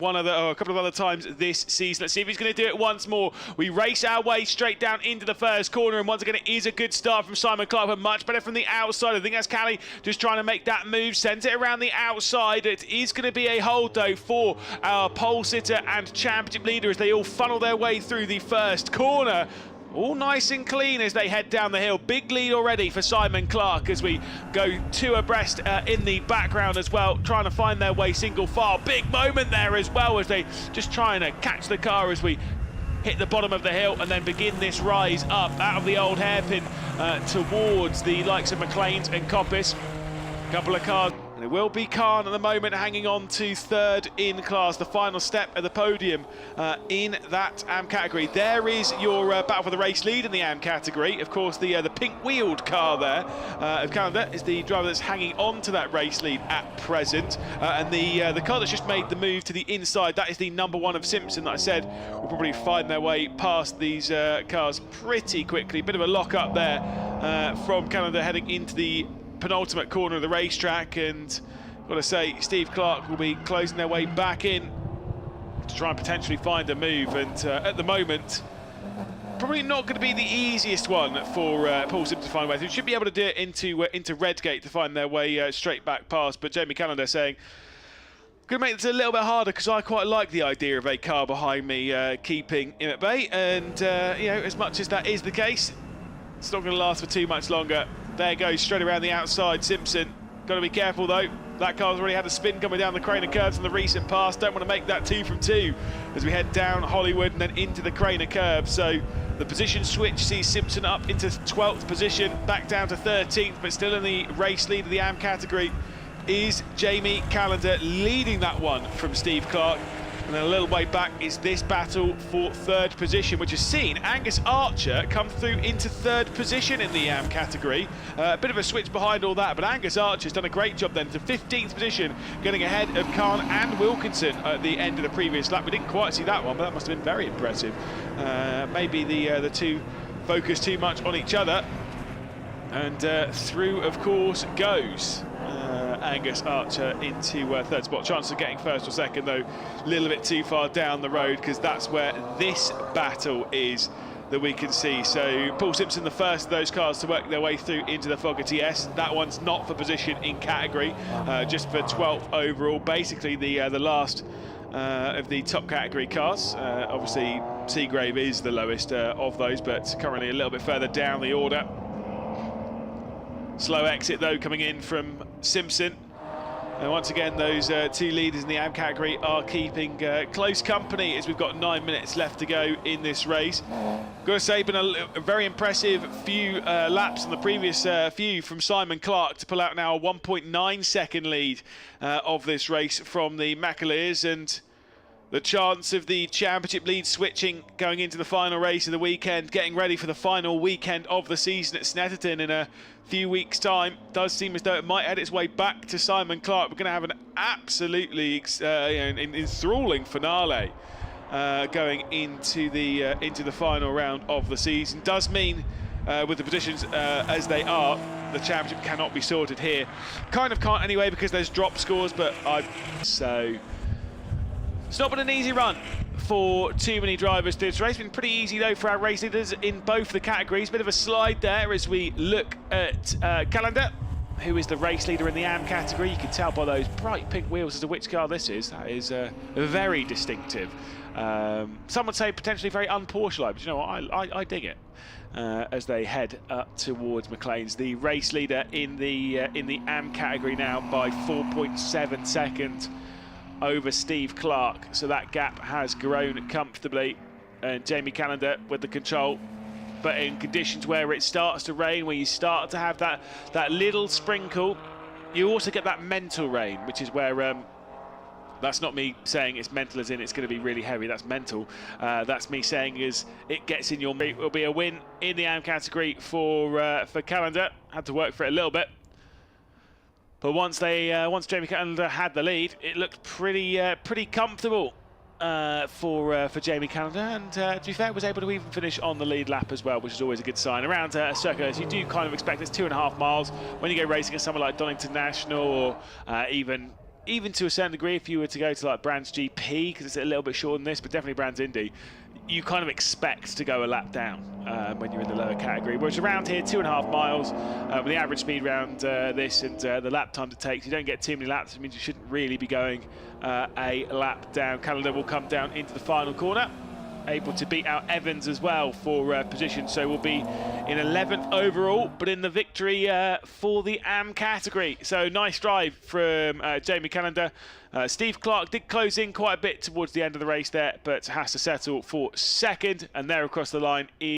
a couple of other times this season. Let's see if he's going to do it once more. We race our way straight down into the first corner, and once again it is a good start from Simon Clark, but much better from the outside. I think that's Callie just trying to make that move, sends it around the outside. It is going to be a hold though for our pole sitter and championship leader as they all funnel their way through the first corner. All nice and clean as they head down the hill. Big lead already for Simon Clark as we go two abreast in the background as well, trying to find their way single file. Big moment there as well as they just trying to catch the car as we hit the bottom of the hill and then begin this rise up out of the old hairpin towards the likes of McLean's and Coppice. A couple of cars. And it will be Khan at the moment hanging on to third in class, the final step at the podium in that AM category. There is your battle for the race lead in the AM category. Of course, the pink-wheeled car there of Callender is the driver that's hanging on to that race lead at present. And the car that's just made the move to the inside, that is the #1 of Simpson that I said will probably find their way past these cars pretty quickly. Bit of a lock-up there from Callender heading into the penultimate corner of the racetrack, and I've got to say Steve Clark will be closing their way back in to try and potentially find a move, and at the moment probably not going to be the easiest one for Paul Simpson to find a way through. Should be able to do it into Redgate to find their way straight back past, but Jamie Callender saying going to make this a little bit harder because I quite like the idea of a car behind me keeping him at bay, and you know, as much as that is the case, it's not going to last for too much longer. There goes straight around the outside Simpson. Got to be careful though. That car's already had a spin coming down the Craner curves in the recent past. Don't want to make that 2 from 2 as we head down Hollywood and then into the Craner curve. So the position switch sees Simpson up into 12th position, back down to 13th, but still in the race lead of the AM category is Jamie Callender, leading that one from Steve Clark. And then a little way back is this battle for third position, which has seen Angus Archer come through into third position in the AM category. A bit of a switch behind all that, but Angus Archer's done a great job then to 15th position, getting ahead of Khan and Wilkinson at the end of the previous lap. We didn't quite see that one, but that must have been very impressive. Maybe the two focus too much on each other. And through, of course, goes Angus Archer into third spot. Chance of getting first or second, though, a little bit too far down the road because that's where this battle is that we can see. So Paul Simpson, the first of those cars to work their way through into the Fogarty S. That one's not for position in category, just for 12th overall. Basically the last of the top category cars. Obviously Seagrave is the lowest of those, but currently a little bit further down the order. Slow exit though coming in from Simpson. And once again, those two leaders in the AM category are keeping close company as we've got 9 minutes left to go in this race. Got to say, been a very impressive few laps on the previous few from Simon Clark to pull out now a 1.9 second lead of this race from the Macaleers, and the chance of the championship lead switching going into the final race of the weekend, getting ready for the final weekend of the season at Snetterton in a few weeks' time, does seem as though it might head its way back to Simon Clark. We're going to have an absolutely enthralling finale going into the final round of the season. Does mean with the positions as they are, the championship cannot be sorted here. Kind of can't anyway because there's drop scores, but so. It's not been an easy run for too many drivers to this race. It's been pretty easy though for our race leaders in both the categories. Bit of a slide there as we look at Callender, who is the race leader in the AM category. You can tell by those bright pink wheels as to which car this is. That is very distinctive. Some would say potentially very un-Porsche-like, but you know what, I dig it. As they head up towards McLean's, the race leader in the AM category now by 4.7 seconds over Steve Clark, so that gap has grown comfortably, and Jamie Callender with the control, but in conditions where it starts to rain, where you start to have that little sprinkle, you also get that mental rain, which is where that's not me saying it's mental as in it's going to be really heavy. That's mental. That's me saying is it gets in your. It will be a win in the AM category for Callender. Had to work for it a little bit. But once Jamie Callender had the lead, it looked pretty comfortable for Jamie Callender, and to be fair, was able to even finish on the lead lap as well, which is always a good sign. Around a circuit, as you do kind of expect, it's 2.5 miles when you go racing at somewhere like Donington National or even even to a certain degree, if you were to go to like Brands GP, because it's a little bit shorter than this, but definitely Brands Indy, you kind of expect to go a lap down when you're in the lower category. Whereas around here, 2.5 miles, with the average speed around this and the lap times it takes, you don't get too many laps. It means you shouldn't really be going a lap down. Callender will come down into the final corner, able to beat out Evans as well for position, so we'll be in 11th overall, but in the victory for the AM category. So nice drive from Jamie Callender. Steve Clark did close in quite a bit towards the end of the race there, but has to settle for second, and there across the line is